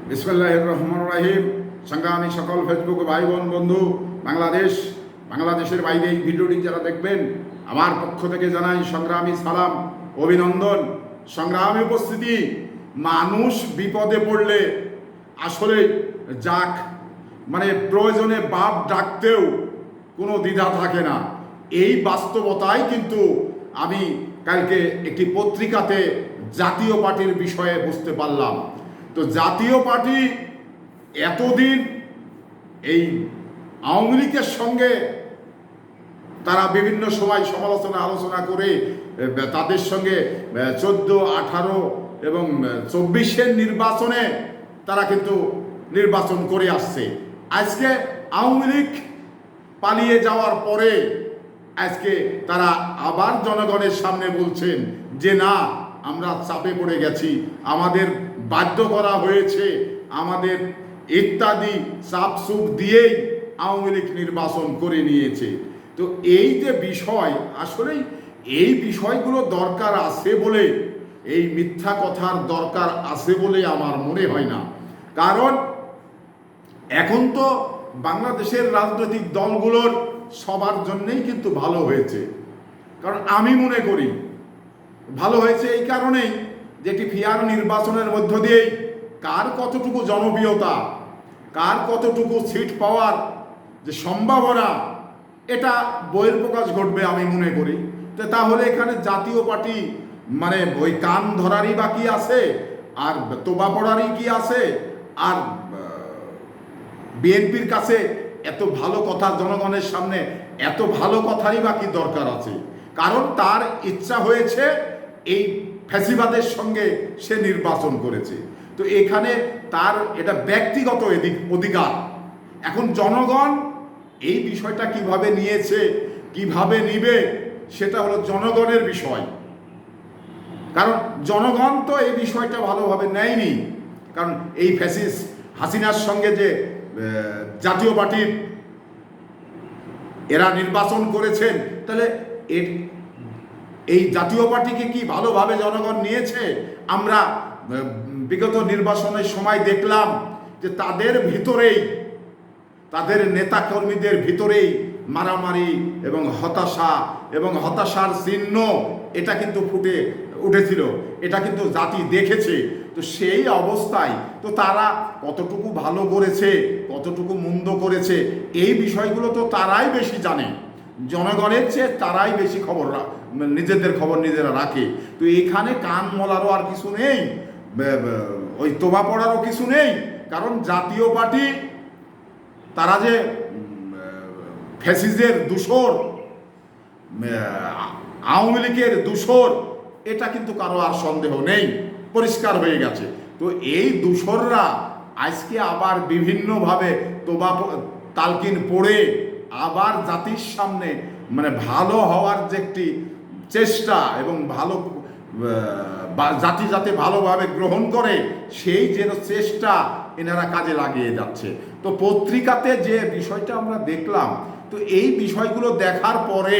বিসমিল্লাহির রহমানির রহিম। সংগ্রামী সকল ফেসবুক ভাই বোন বন্ধু, বাংলাদেশের বাইরে এই ভিডিওটি যারা দেখবেন, আমার পক্ষ থেকে জানাই সংগ্রামী সালাম, অভিনন্দন। সংগ্রামী উপস্থিতি, মানুষ বিপদে পড়লে আসলে যাক প্রয়োজনে বাপ ডাকতেও কোনো দ্বিধা থাকে না। এই বাস্তবতাই কিন্তু আমি কালকে একটি পত্রিকাতে জাতীয় পার্টির বিষয়ে বুঝতে পারলাম। তো জাতীয় পার্টি এতদিন এই আওয়ামী লীগের সঙ্গে তারা বিভিন্ন সময় আলোচনা করে তাদের সঙ্গে 14, 18 এবং 24-এর নির্বাচনে তারা কিন্তু নির্বাচন করে আসছে। আজকে আওয়ামী লীগ পালিয়ে যাওয়ার পরে আজকে তারা আবার জনগণের সামনে বলছেন যে না, আমরা চাপে পড়ে গেছি, আমাদের বাধ্য করা হয়েছে, আমাদের ইত্যাদি চাপচুপ দিয়েই আওয়ামী লীগ নির্বাচন করে নিয়েছে। তো এই যে বিষয়, আসলেই এই বিষয়গুলো দরকার আছে বলে, এই মিথ্যা কথার দরকার আছে বলে আমার মনে হয় না। কারণ এখন তো বাংলাদেশের রাজনৈতিক দলগুলোর সবার জন্যেই কিন্তু ভালো হয়েছে। কারণ আমি মনে করি ভালো হয়েছে এই কারণেই যে একটি ফেয়ার নির্বাচনের মধ্য দিয়েই কার কতটুকু জনপ্রিয়তা, কার কতটুকু সিট পাওয়ার যে সম্ভাবনা, এটা বহিঃপ্রকাশ ঘটবে আমি মনে করি। তো তাহলে এখানে জাতীয় পার্টি ওই কান ধরারই বা কি আছে, আর তোবা পড়ারই কি আছে, আর বিএনপির কাছে এত ভালো কথা জনগণের সামনে এত ভালো কথারই বা কি দরকার আছে? কারণ তার ইচ্ছা হয়েছে, এই ফ্যাসিবাদের সঙ্গে সে নির্বাচন করেছে। তো এখানে তার এটা ব্যক্তিগত অধিকার। এখন জনগণ এই বিষয়টা কিভাবে নিয়েছে, কিভাবে নিবে, সেটা হলো জনগণের বিষয়। কারণ জনগণ তো এই বিষয়টা ভালোভাবে নেয়নি। কারণ এই ফ্যাসিস্ট হাসিনার সঙ্গে যে জাতীয় পার্টির এরা নির্বাচন করেছেন, তাহলে এই জাতীয় পার্টিকে কি ভালোভাবে জনগণ নিয়েছে? আমরা বিগত নির্বাচনের সময় দেখলাম যে তাদের ভিতরেই, তাদের নেতাকর্মীদের ভিতরেই মারামারি এবং হতাশা এবং হতাশার চিহ্ন এটা কিন্তু ফুটে উঠেছিল, এটা কিন্তু জাতি দেখেছে। তো সেই অবস্থায় তো তারা কতটুকু ভালো করেছে, কতটুকু মন্দ করেছে, এই বিষয়গুলো তো তারাই বেশি জানে। জনগণের চেয়ে তারাই বেশি খবর, নিজেদের খবর নিজেরা রাখে। তো এখানে কান মলারও আর কিছু নেই, ওই তোবা পড়ারও কিছু নেই। কারণ জাতীয় পার্টি তারা যে ফ্যাসিস্টের দূষর, আওয়ামী লীগের দূষর, এটা কিন্তু কারো আর সন্দেহ নেই, পরিষ্কার হয়ে গেছে। তো এই দূষররা আজকে আবার বিভিন্নভাবে তোবা তালকিন পড়ে আবার জাতির সামনে ভালো হওয়ার যে একটি চেষ্টা এবং ভালো জাতি যাতে ভালোভাবে গ্রহণ করে, সেই যেন চেষ্টা এনারা কাজে লাগিয়ে যাচ্ছে। তো পত্রিকাতে যে বিষয়টা আমরা দেখলাম, তো এই বিষয়গুলো দেখার পরে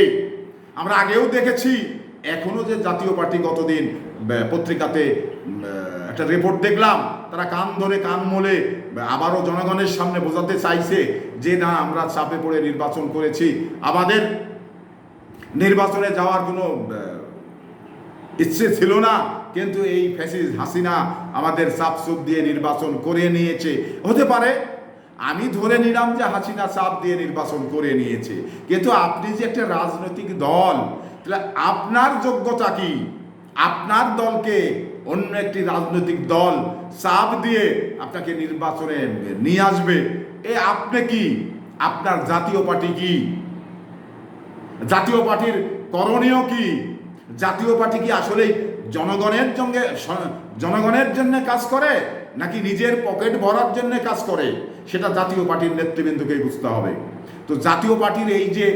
আমরা আগেও দেখেছি, এখনো যে জাতীয় পার্টি গতদিন পত্রিকাতে একটা রিপোর্ট দেখলাম, তারা কান ধরে কান মলে আবারও জনগণের সামনে বোঝাতে চাইছে যে না, আমরা চাপে পড়ে নির্বাচন করেছি, আমাদের নির্বাচনে যাওয়ার কোনো ইচ্ছে ছিল না, কিন্তু এই ফ্যাসিস্ট হাসিনা আমাদের চাপ দিয়ে নির্বাচন করে নিয়েছে। হতে পারে, আমি ধরে নিলাম যে হাসিনা চাপ দিয়ে নির্বাচন করে নিয়েছে, কিন্তু আপনি যে একটা রাজনৈতিক দল, তাহলে আপনার যোগ্যতা কি? আপনার দলকে অন্য একটি রাজনৈতিক দল চাপ দিয়ে আপনাকে নির্বাচনে নিয়ে আসবে, আপনি কি? আপনার জাতীয় পার্টি কি? জাতীয় পার্টির করণীয় কি? জাতীয় পার্টি কি আসলেই জনগণের জন্য কাজ করে, নাকি নিজের পকেট ভরার জন্য কাজ করে? সেটা জাতীয় পার্টির নেতৃবৃন্দকেই বুঝতে হবে। তো জাতীয় পার্টির এই যে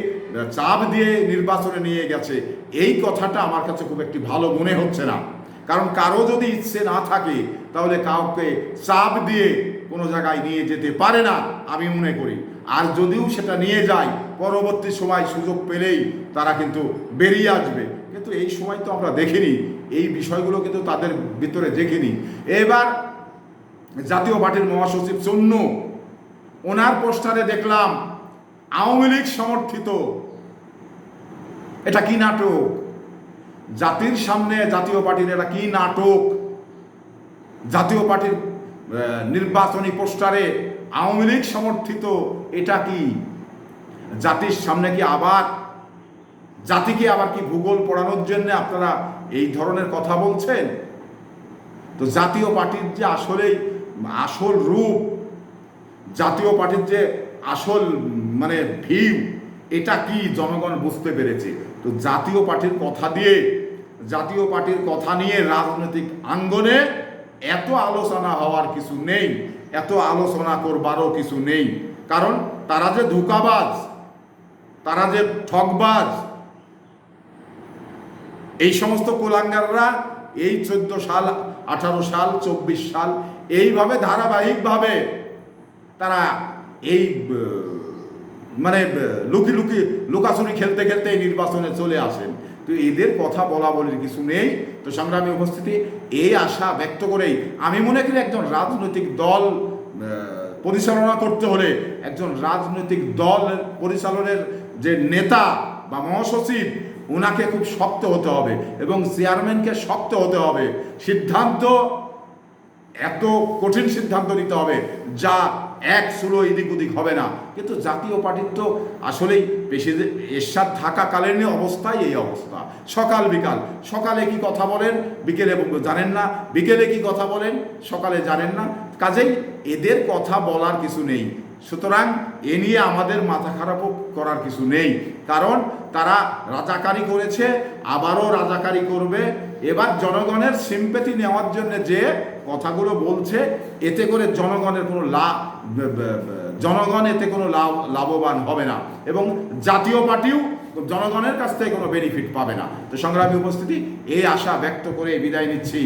চাপ দিয়ে নির্বাচনে নিয়ে গেছে, এই কথাটা আমার কাছে খুব একটি ভালো মনে হচ্ছে না। কারণ কারো যদি ইচ্ছে না থাকে, তাহলে কাউকে চাপ দিয়ে কোনো জায়গায় নিয়ে যেতে পারে না আমি মনে করি। আর যদিও সেটা নিয়ে যায়, পরবর্তী সময় সুযোগ পেলেই তারা কিন্তু বেরিয়ে আসবে। কিন্তু এই সময় তো আমরা দেখিনি, এই বিষয়গুলো কিন্তু তাদের ভিতরে দেখিনি। এবার জাতীয় পার্টির মহাসচিব চন্নু, ওনার পোস্টারে দেখলাম আওয়ামী লীগ সমর্থিত। এটা কি নাটক? জাতির সামনে জাতীয় পার্টির এটা কি নাটক? জাতীয় পার্টির নির্বাচনী পোস্টারে আওয়ামী লীগ সমর্থিত, এটা কি? জাতির সামনে কি আবার জাতিকে আবার কি ভূগোল পড়ানোর জন্য আপনারা এই ধরনের কথা বলছেন? তো জাতীয় পার্টির যে আসলেই আসল রূপ, জাতীয় পার্টির যে আসল মানে ভিউ, এটা কি জনগণ বুঝতে পেরেছে। তো জাতীয় পার্টির কথা দিয়ে, জাতীয় পার্টির কথা নিয়ে রাজনৈতিক আঙ্গনে এত আলোচনা হওয়ার কিছু নেই, এত আলোচনা করবারও কিছু নেই। কারণ তারা যে ধোঁকাবাজ, তারা যে ঠকবাজ, এই সমস্ত কুলাঙ্গাররা এই 14 সাল, 18 সাল, 24 সাল এইভাবে ধারাবাহিকভাবে তারা এই মানে লুকাচুরি খেলতে খেলতে এই নির্বাচনে চলে আসেন। তো এদের কথা বলা বলির কিছু নেই। তো সংগ্রামী উপস্থিতি, এই আশা ব্যক্ত করেই আমি মনে করি একজন রাজনৈতিক দল পরিচালনা করতে হলে, একজন রাজনৈতিক দল পরিচালনের যে নেতা বা মহাসচিব, ওনাকে খুব শক্ত হতে হবে এবং চেয়ারম্যানকে শক্ত হতে হবে। সিদ্ধান্ত, এত কঠিন সিদ্ধান্ত নিতে হবে যা এক সুলো এদিক ওদিক হবে না। কিন্তু জাতীয় পার্টির তো আসলেই এরশাদ থাকাকালীন অবস্থায় এই অবস্থা। সকাল বিকাল, সকালে কি কথা বলেন বিকেলে জানেন না, বিকেলে কি কথা বলেন সকালে জানেন না। কাজেই এদের কথা বলার কিছু নেই। সুতরাং এ নিয়ে আমাদের মাথা খারাপও করার কিছু নেই, কারণ তারা রাজাকারি করেছে, আবারও রাজাকারি করবে। এবার জনগণের সিম্পেথি নেওয়ার জন্য যে কথাগুলো বলছে, এতে করে জনগণের কোনো জনগণ এতে কোনো লাভবান হবে না এবং জাতীয় পার্টিও জনগণের কাছ থেকে কোনো বেনিফিট পাবে না। তো সংগ্রামী উপস্থিতি, এই আশা ব্যক্ত করে বিদায় নিচ্ছি।